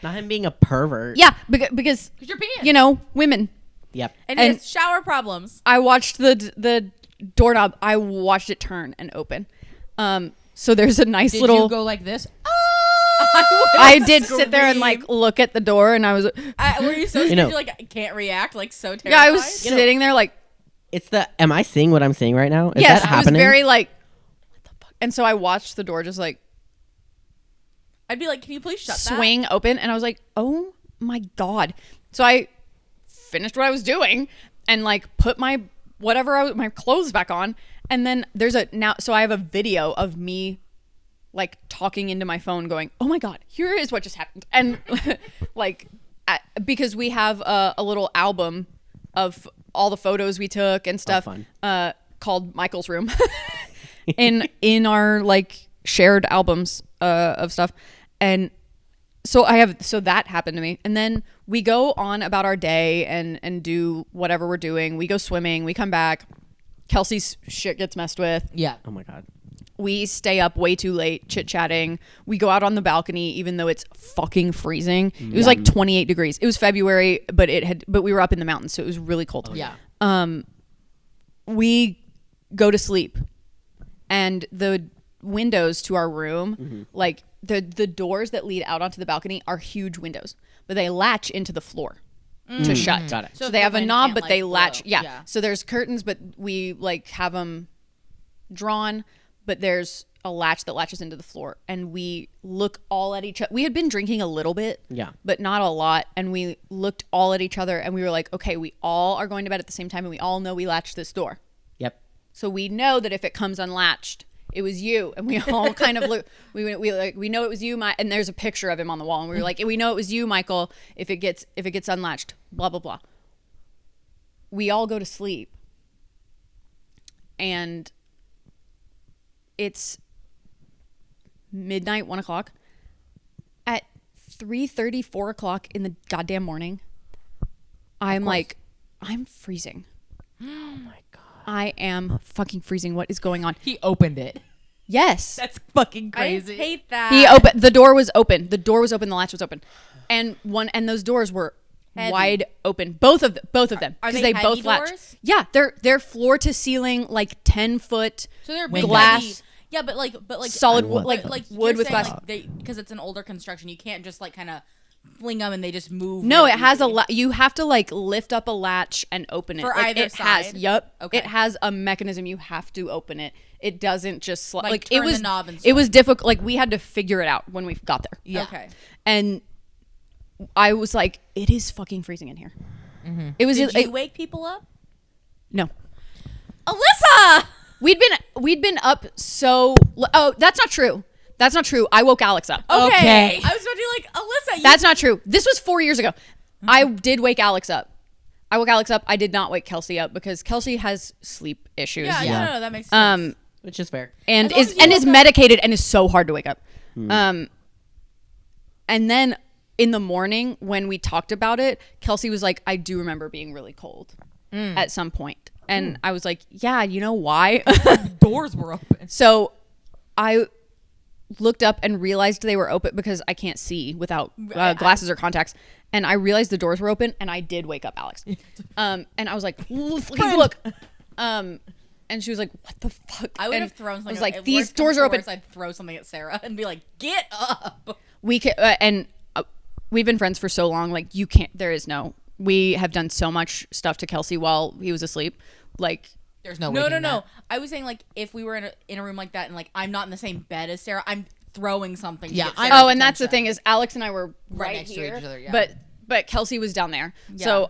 Not him being a pervert. yeah, because, Because you're peeing. you know, women. Yep. And, And- he has shower problems. I watched the doorknob. I watched it turn and open. So there's a nice Did little. you go like this? I did sit there and like look at the door, and I was, Were you so scared? You know- You like I can't react, like so terrified. yeah, I was sitting there like, It's the. Am I seeing what I'm seeing right now? Is yes, that it was happening? very like, what the fuck? And so I watched the door just like I'd be like, can you please shut swing open, and I was like, oh my God. So I finished what I was doing and like put my my clothes back on, and then so I have a video of me like talking into my phone going, oh my God, here is what just happened. And like because we have a little album of all the photos we took and stuff, fun. called Michael's Room in our like shared albums of stuff. And so that happened to me. And then we go on about our day and do whatever we're doing. We go swimming, we come back, Kelsey's shit gets messed with. Yeah. Oh my God. We stay up way too late chit-chatting. We go out on the balcony even though it's fucking freezing. It was like 28 degrees. It was February, but we were up in the mountains, so it was really cold. Yeah. We go to sleep, and the windows to our room, like the doors that lead out onto the balcony are huge windows, but they latch into the floor to shut. Got it. So So they the have a wind knob, can't, but like, they blow. latch. Yeah. Yeah. So there's curtains, but we like have them drawn, but there's a latch that latches into the floor, and we look all at each other. We had been drinking a little bit, Yeah. but not a lot, and we looked all at each other, and we were like, okay, we all are going to bed at the same time, and we all know we latched this door. Yep. So we know that if it comes unlatched, it was you. And we all kind of look, we know it was you, and there's a picture of him on the wall, and we were like, we know it was you, Michael, if it gets unlatched, blah blah blah. We all go to sleep, and it's midnight, 1 o'clock. At 3:30, 4 o'clock in the goddamn morning, I'm like, I'm freezing. Oh my God. I am fucking freezing. What is going on? He opened it. Yes. That's fucking I crazy. hate that. He opened the door was open. The door was open, the latch was open. And those doors were Heavy. wide open. Both of them. Are Because they both heavy latch. doors? Yeah, they're floor to ceiling, like 10-foot. So they're glass. heavy. Yeah, but like Solid wood, like wood you're with saying, glass. because it's an older construction. You can't just like kind of fling them and they just move. No, really it has easily. you have to like lift up a latch and open it. For like, either it has. side? Yep. Okay. It has a mechanism. You have to open it. It doesn't just Like, it turn the was knob and it was difficult. Like we had to figure it out when we got there. Yeah. Okay. And I was like, it is fucking freezing in here. Mm-hmm. It was Did you wake people up? no. Alyssa! We'd been up so. Oh, that's not true. That's not true. I woke Alex up. Okay. Okay. I was about to be like, Alyssa, That's not true. This was 4 years ago. I did wake Alex up. I woke Alex up. I did not wake Kelsey up because Kelsey has sleep issues. Yeah, no, that makes sense. Which is fair. And As long is as you and is woke up- medicated and is so hard to wake up. And then in the morning when we talked about it, Kelsey was like, I do remember being really cold at some point. And I was like, yeah, you know why? Doors were open. So I looked up and realized they were open because I can't see without glasses or contacts. And I realized the doors were open and I did wake up Alex. And I was like, look. And she was like, what the fuck? I would And have thrown something. I was like, if these worst doors comes are to open. worst, I'd throw something at Sarah and be like, get up. We can, and we've been friends for so long. Like you can't, there is no, we have done so much stuff to Kelsey while he was asleep. Like, There's no No, waking no. that. I was saying like if we were in a room like that and like I'm not in the same bed as Sarah, I'm throwing something. Yeah, To get I'm- Sarah's oh, and that's the attention. thing is Alex and I were right next to here, each other, yeah. but Kelsey was down there. Yeah. So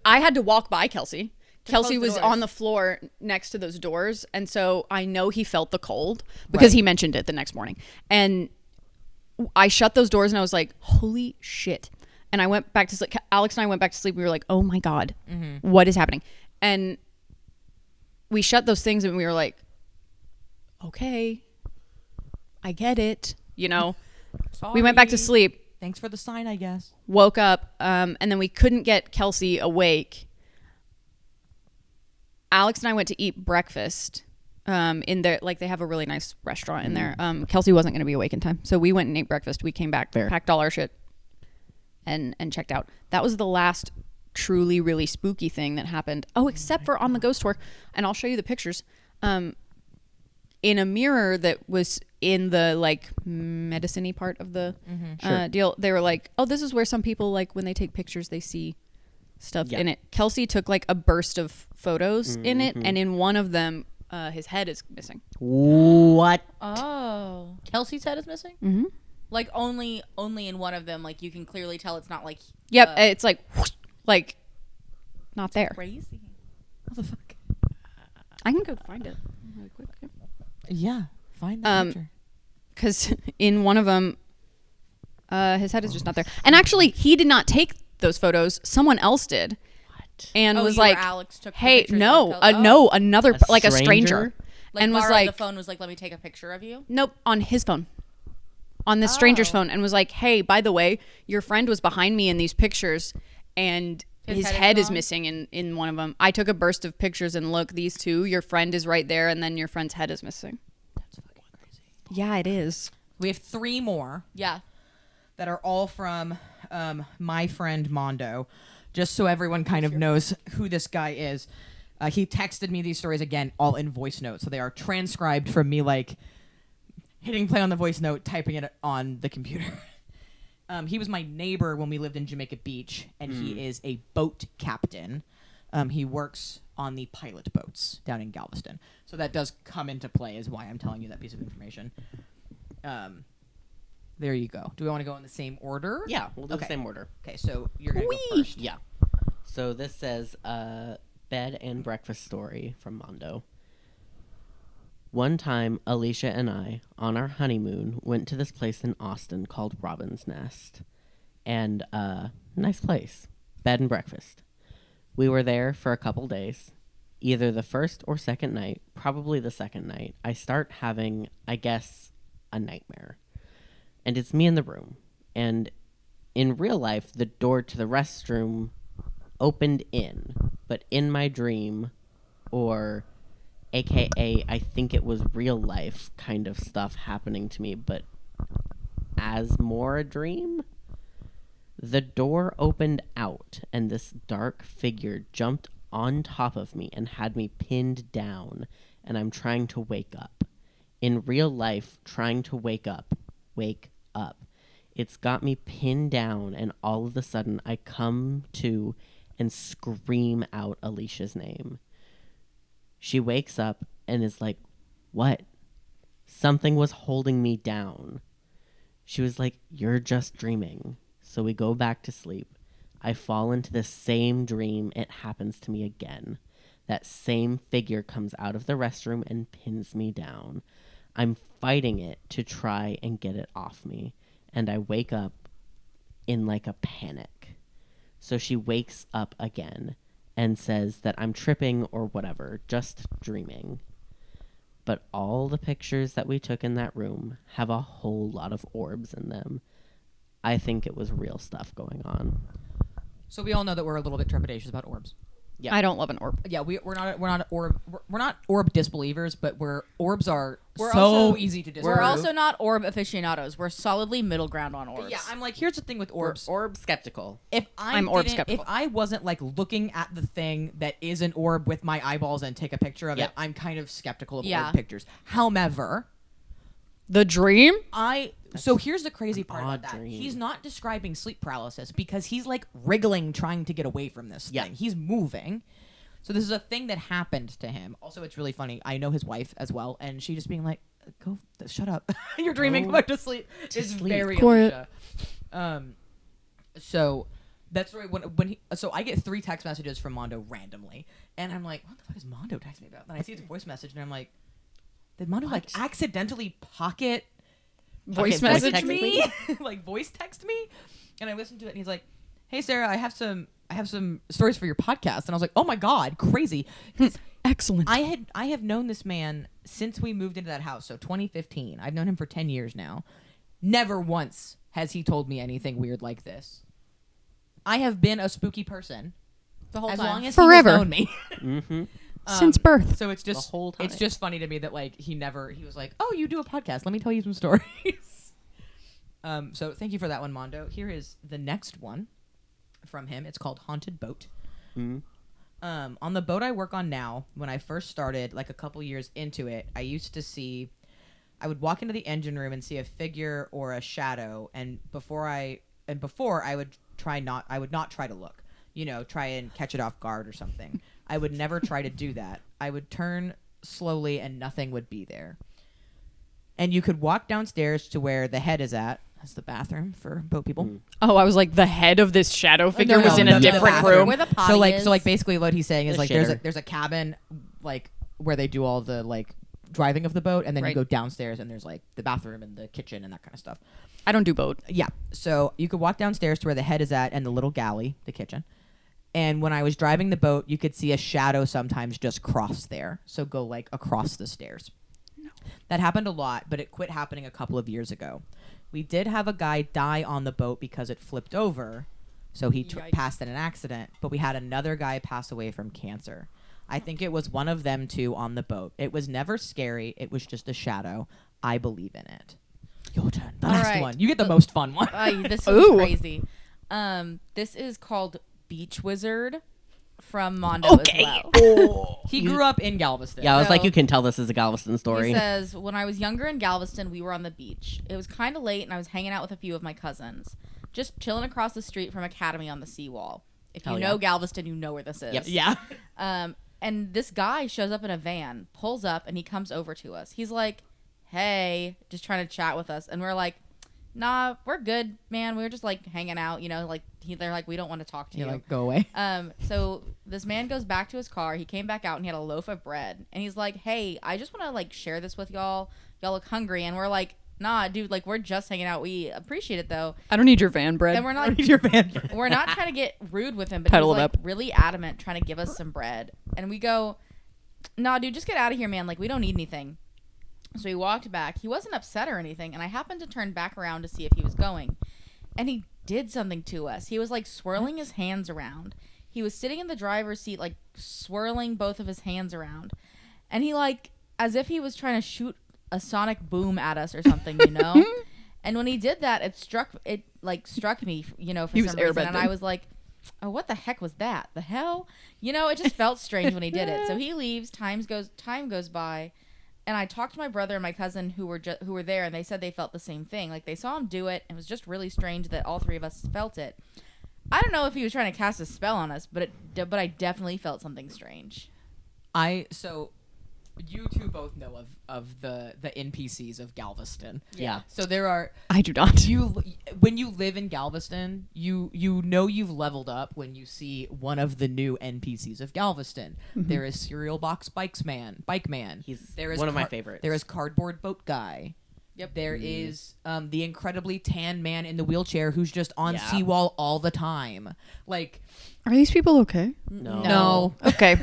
I had to walk by Kelsey. Kelsey close the was doors. on the floor next to those doors, and so I know he felt the cold because he mentioned it the next morning. And I shut those doors and I was like, holy shit. And I went back to sleep. Alex and I went back to sleep. We were like, oh my God, what is happening? And we shut those things and we were like, okay, I get it. You know, we went back to sleep, Thanks for the sign, I guess. woke up, and then we couldn't get Kelsey awake. Alex and I went to eat breakfast in there. Like they have a really nice restaurant in there. Kelsey wasn't going to be awake in time. So we went and ate breakfast. We came back, Fair. packed all our shit and checked out. That was the last truly, really spooky thing that happened. Oh, except for on the ghost tour. And I'll show you the pictures. In a mirror that was in the like medicine-y part of the deal, they were like, oh, this is where some people like when they take pictures, they see stuff in it. Kelsey took like a burst of photos in it, and in one of them, his head is missing. What? Oh, Kelsey's head is missing. Mm-hmm. Like only in one of them, like you can clearly tell it's not like. Yep, it's like not there. Crazy. What the fuck? I can go find it really quick. Yeah. Find the picture. Because in one of them, his head is just not there. And actually, he did not take those photos. Someone else did. What? And Oh, was you or like, Alex took the hey, pictures no, of no, another, A like a stranger. stranger? Like and was borrowed like, the phone was like, let me take a picture of you. nope, on his phone. On this stranger's Oh. phone. And was like, hey, by the way, your friend was behind me in these pictures. And his head is gone? missing in one of them. I took a burst of pictures and look, these two, your friend is right there. And then your friend's head is missing. That's fucking crazy. Yeah, it is. We have 3 more Yeah. that are all from my friend Mondo, just so everyone kind of knows who this guy is. He texted me these stories again, all in voice notes. So they are transcribed from me, like, hitting play on the voice note, typing it on the computer. He was my neighbor when we lived in Jamaica Beach, and he is a boat captain. He works on the pilot boats down in Galveston. So that does come into play, is why I'm telling you that piece of information. There you go. Do we want to go in the same order? Yeah, we'll do Okay. the same order. Okay, so you're going to go first. Yeah. So this says bed and breakfast story from Mondo. One time, Alicia and I, on our honeymoon, went to this place in Austin called Robin's Nest. And, nice place. Bed and breakfast. We were there for a couple days. Either the first or second night, probably the second night, I start having, I guess, a nightmare. And it's me in the room. And in real life, the door to the restroom opened in. But in my dream, or AKA, I think it was real life kind of stuff happening to me, but as more a dream, The door opened out, and this dark figure jumped on top of me and had me pinned down, and I'm trying to wake up. In real life, trying to wake up. It's got me pinned down, and all of a sudden I come to and scream out Alicia's name. She wakes up and is like, "What?" Something was holding me down. She was like, "You're just dreaming." So we go back to sleep. I fall into the same dream. It happens to me again. That same figure comes out of the restroom and pins me down. I'm fighting it to try and get it off me. And I wake up in like a panic. So she wakes up again and says that I'm tripping or whatever, just dreaming. But all the pictures that we took in that room have a whole lot of orbs in them. I think it was real stuff going on. So we all know that we're a little bit trepidatious about orbs. Yeah. I don't love an orb. Yeah, we're not orb disbelievers, but orbs are We're so also- easy to disprove. We're also not orb aficionados. We're solidly middle ground on orbs. Yeah, I'm like, here's the thing with orbs. Orb skeptical. I'm orb If skeptical. I wasn't like looking at the thing that is an orb with my eyeballs and take a picture of Yeah. it, I'm kind of skeptical of Yeah. orb pictures. However, The dream? so here's the crazy part odd about that. dream. He's not describing sleep paralysis because he's like wriggling trying to get away from this Yeah. thing. He's moving. So this is a thing that happened to him. Also, it's really funny. I know his wife as well, and she just being like, "Go, shut up! You're dreaming. Go back to sleep." It's sleep. very Quiet. Alicia. So that's right. So I get 3 text messages from Mondo randomly, and I'm like, "What the fuck is Mondo texting me about?" Then I see his voice message, and I'm like, "Did Mondo like accidentally pocket Voice Okay, voice message text me? like voice text me?" And I listened to it, and he's like, "Hey Sarah, I have some stories for your podcast." And I was like, "Oh my god, crazy!" 'Cause Excellent. I have known this man since we moved into that house, so 2015. I've known him for 10 years now. Never once has he told me anything weird like this. I have been a spooky person the whole as time. long as Forever. he has known me. Mm-hmm. Since birth. So it's just The whole time. it's just funny to me that like he was like, "Oh, you do a podcast. Let me tell you some stories." So thank you for that one, Mondo. Here is the next one from him. It's called Haunted Boat. Mm-hmm. On the boat I work on now, when I first started, like a couple years into it, I would walk into the engine room and see a figure or a shadow, and before I would not try to look, try and catch it off guard or something. I would never try to do that. I would turn slowly and nothing would be there. And you could walk downstairs to where the head is at. That's the bathroom for boat people. Oh, I was like, the head of this shadow figure was in no, a the different bathroom. room. Where the potty So is. basically what he's saying is The like shitter. there's a cabin like where they do all the like driving of the boat, and then you Right. go downstairs and there's like the bathroom and the kitchen and that kind of stuff. I don't do boat. Yeah. So you could walk downstairs to where the head is at and the little galley, the kitchen. And when I was driving the boat, you could see a shadow sometimes just cross there. So go like across the stairs. No. That happened a lot, but it quit happening a couple of years ago. We did have a guy die on the boat because it flipped over. So he Yikes. passed in an accident, but we had another guy pass away from cancer. I think it was one of them two on the boat. It was never scary. It was just a shadow. I believe in it. Your turn. The All last right. one. You get the most fun one. This Ooh. is crazy. This is called Beach Wizard from Mondo Okay. as well. He grew up in Galveston. Yeah, I was like, So- you can tell this is a Galveston story. He says, when I was younger in Galveston, we were on the beach. It was kind of late, and I was hanging out with a few of my cousins. Just chilling across the street from Academy on the seawall. If you Hell know yeah. Galveston, you know where this is. Yep. Yeah. And this guy shows up in a van, pulls up, and he comes over to us. He's like, hey, just trying to chat with us. And we're like, nah, we're good, man. We were just like hanging out, they're like, we don't want to talk to You're you. like, go away. So this man goes back to his car. He came back out and he had a loaf of bread. And he's like, hey, I just want to like share this with y'all. Y'all look hungry. And we're like, nah, dude, like we're just hanging out. We appreciate it though. I don't need your van bread. And we're not Your van. we're not trying to get rude with him, but Pedal he's it like up. really adamant trying to give us some bread. And we go, nah, dude, just get out of here, man. Like we don't need anything. So he walked back. He wasn't upset or anything. And I happened to turn back around to see if he was going. And he did something to us. He was like swirling his hands around. He was sitting in the driver's seat, like swirling both of his hands around. And he like, as if he was trying to shoot a sonic boom at us or something, And when he did that, it struck me, you know, for He was some reason. And I airbending. was like, oh, what the heck was that? The hell? You know, it just felt strange when he did it. So he leaves. Time goes by, and I talked to my brother and my cousin who were there, and they said they felt the same thing. Like they saw him do it, and it was just really strange that all three of us felt it. I don't know if he was trying to cast a spell on us, but I definitely felt something strange. So you two both know of the NPCs of Galveston. Yeah. So there are I do not. when you live in Galveston, you know you've leveled up when you see one of the new NPCs of Galveston. There is Cereal Box Bike Man. There is one of my favorites. There is Cardboard Boat Guy. Yep. There is the incredibly tan man in the wheelchair who's just on Yeah. Seawall all the time. Like, Are these people okay? No. Okay.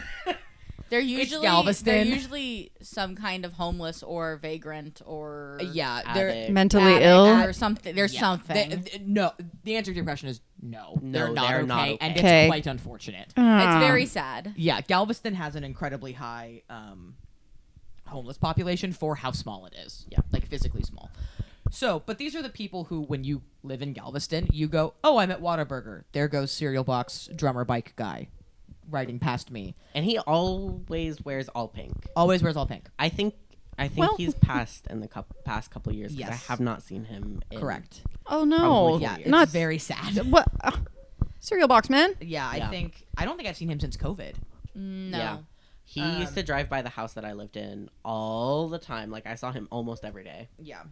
They're Galveston. usually some kind of homeless or vagrant or they're Addict. Mentally addict ill. or something. There's something. No, the answer to your question is no. No, They're not okay, and it's Okay. quite unfortunate. It's very sad. Yeah, Galveston has an incredibly high homeless population for how small it is. Yeah. Like physically small. So, but these are the people who, when you live in Galveston, you go, oh, I'm at Whataburger. There goes Cereal Box Drummer Bike Guy riding past me. And he always wears all pink. Always wears all pink. I think Well- he's passed in the past couple years because Yes. I have not seen him. Correct. Oh no. Probably Yeah, years. it's Not very sad. what? Cereal box man. Yeah, Yeah. I don't think I've seen him since COVID. No. Yeah. He used to drive by the house that I lived in all the time. Like I saw him almost every day. Yeah.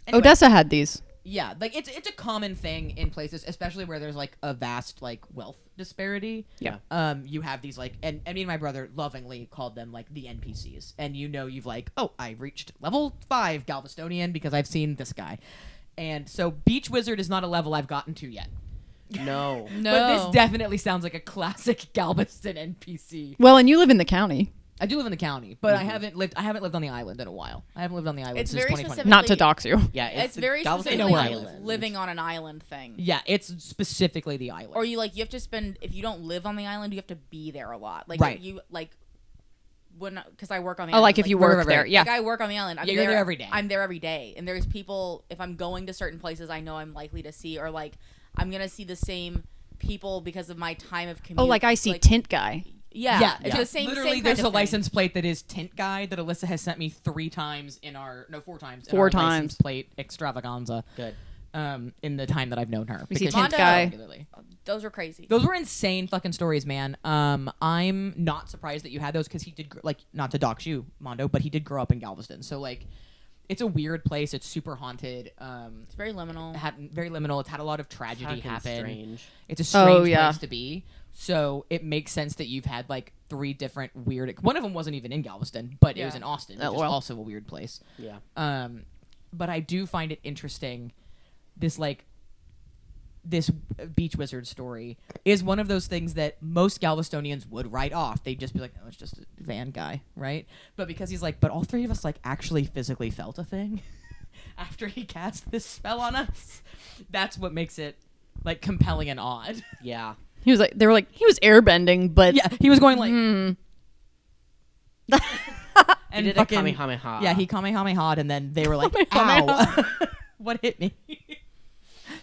Anyway, Odessa had these. yeah, like it's a common thing in places, especially where there's like a vast like wealth disparity. Yeah. You have these like, and me and my brother lovingly called them like the NPCs, and you know you've like, oh, I reached level 5 Galvestonian because I've seen this guy, and so Beach Wizard is not a level I've gotten to yet. No. No. But this definitely sounds like a classic Galveston NPC. Well, and you live in the county. I do live in the county, but I haven't lived on the island in a while. I haven't lived on the island It's since very 2020. specific. Not to dox you. Yeah, It's the very Galveston specifically know where I Island. living on an island thing. Yeah, it's specifically the island. Or you have to spend, if you don't live on the island, you have to be there a lot. Like Right. you because I work on the Oh, island. like if you work right, there. right. Yeah. Like I work on the island. I'm Yeah, you're there every day. I'm there every day. And there's people, if I'm going to certain places I know I'm likely to see, or like I'm going to see the same people because of my time of commute. Oh, like I see tint guy. Yeah. It's the same Literally, same there's kind a of thing. license plate that is Tint Guy that Alyssa has sent me 4 times in our license times. plate extravaganza. Good. In the time that I've known her. We see because tint she- guy. regularly. Those were crazy. Those were insane fucking stories, man. I'm not surprised that you had those because he did not to dox you, Mondo, but he did grow up in Galveston. So like, it's a weird place. It's super haunted. It's very liminal. Very liminal. It's had a lot of tragedy Fucking happen. strange. It's a strange yeah. place to be. So it makes sense that you've had like 3 different weird. One of them wasn't even in Galveston, but it was Yeah. in Austin, Oh, which well. is also a weird place. Yeah. But I do find it interesting. This Beach Wizard story is one of those things that most Galvestonians would write off. They'd just be like, "Oh, it's just a van guy, right?" But because he's like, but all 3 of us like actually physically felt a thing after he cast this spell on us. That's what makes it like compelling and odd. Yeah. He was like, they were like, he was airbending, but Yeah, he was going like, He and did fucking, a Kamehameha. yeah, he kamehameha'd, and then they were like, "Ow, what hit me?"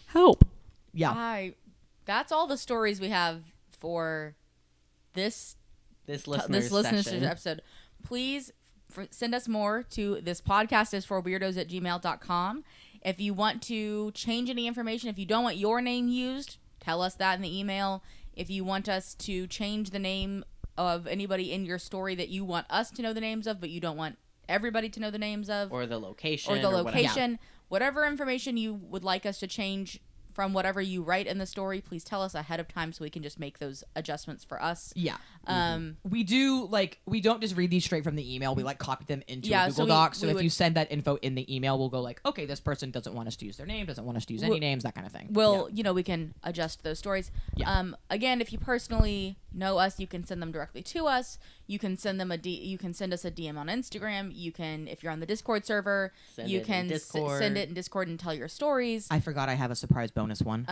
help. Yeah, That's all the stories we have for this This listener's session. episode. Please send us more to this podcast is for weirdos@gmail.com. If you want to change any information, if you don't want your name used, tell us that in the email. If you want us to change the name of anybody in your story that you want us to know the names of, but you don't want everybody to know the names of, Or the location. or the whatever. location, whatever information you would like us to change from whatever you write in the story, please tell us ahead of time so we can just make those adjustments for us. yeah. Um, We do we don't just read these straight from the email. We copy them into Yeah, a so Google we- Doc. So we if would- you send that info in the email, we'll go like, okay, this person doesn't want us to use their name, doesn't want us to use any names, that kind of thing. We'll, we can adjust those stories. Yeah. Again, if you personally know us, you can send them directly to us. You can send them you can send us a DM on Instagram. You can, if you're on the Discord server, Send you it in can Discord. send it in Discord and tell your stories. I forgot I have a surprise bonus one.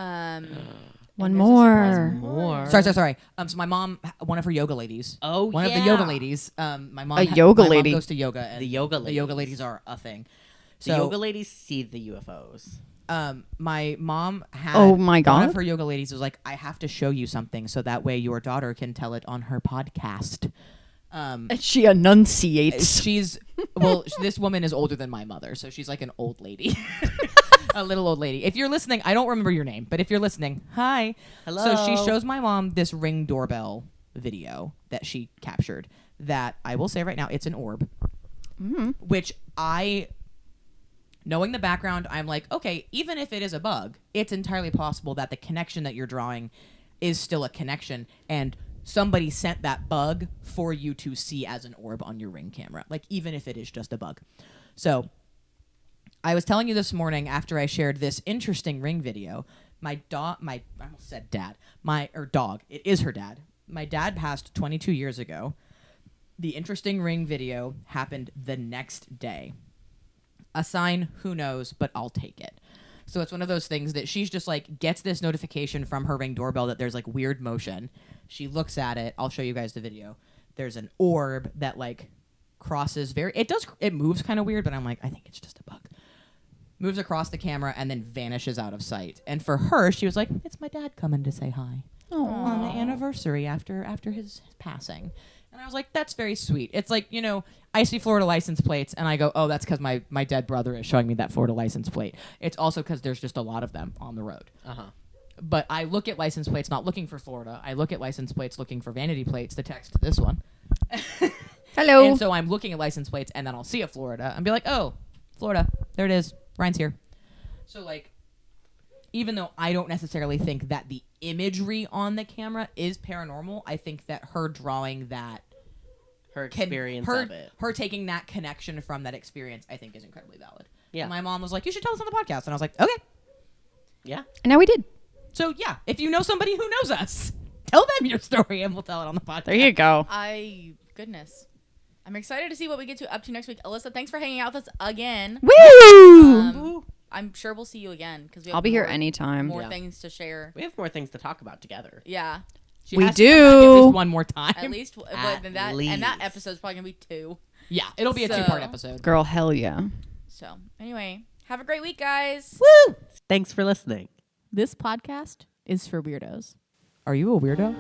One and there's a surprise more. Sorry. So my mom, one of her yoga ladies. Oh, One of the yeah. yoga ladies. My mom. A yoga my lady. mom goes to yoga. And The yoga The yoga ladies. ladies are a thing. The yoga ladies see the UFOs. My mom had. Oh my One God. of her yoga ladies was like, I have to show you something so that way your daughter can tell it on her podcast. And she enunciates. This woman is older than my mother, so she's like an old lady. A little old lady. If you're listening, I don't remember your name, but if you're listening, hi. Hello. So she shows my mom this Ring doorbell video that she captured that I will say right now, it's an orb. Which knowing the background, I'm like, okay, even if it is a bug, it's entirely possible that the connection that you're drawing is still a connection, and somebody sent that bug for you to see as an orb on your Ring camera, like even if it is just a bug. So I was telling you this morning after I shared this interesting Ring video, I almost said dad, dog, it is her dad. My dad passed 22 years ago. The interesting Ring video happened the next day. A sign, who knows, but I'll take it. So it's one of those things that she's just like, gets this notification from her Ring doorbell that there's like weird motion. She looks at it. I'll show you guys the video. There's an orb that like crosses it moves kind of weird, but I'm like, I think it's just a bug. Moves across the camera and then vanishes out of sight. And for her, she was like, it's my dad coming to say hi. On the anniversary after his passing. And I was like, that's very sweet. It's like, I see Florida license plates and I go, oh, that's because my dead brother is showing me that Florida license plate. It's also because there's just a lot of them on the road. But I look at license plates not looking for Florida. I look at license plates looking for vanity plates to text this one. Hello. And so I'm looking at license plates and then I'll see a Florida and be like, oh, Florida. There it is. Ryan's here. So like, even though I don't necessarily think that the imagery on the camera is paranormal, I think that her drawing that, Her experience of it. her taking that connection from that experience, I think is incredibly valid. Yeah. And my mom was like, you should tell us on the podcast. And I was like, okay. Yeah. And now we did. So yeah, if you know somebody who knows us, tell them your story and we'll tell it on the podcast. There you go. Goodness. I'm excited to see what we get up to next week. Alyssa, thanks for hanging out with us again. Woo! I'm sure we'll see you again because I'll be here anytime. More things to share. We have more things to talk about together. Yeah. She We has to come back do. at least one more time. At least, and that least. episode's probably gonna be 2. Yeah, it'll be a So- 2-part episode. Girl, hell yeah. So anyway, have a great week, guys. Woo! Thanks for listening. This podcast is for weirdos. Are you a weirdo?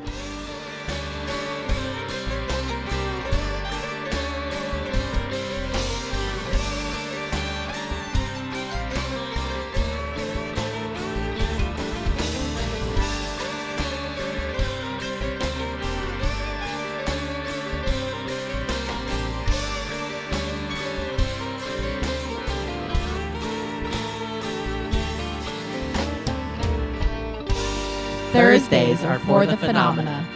Thursdays are for the phenomena.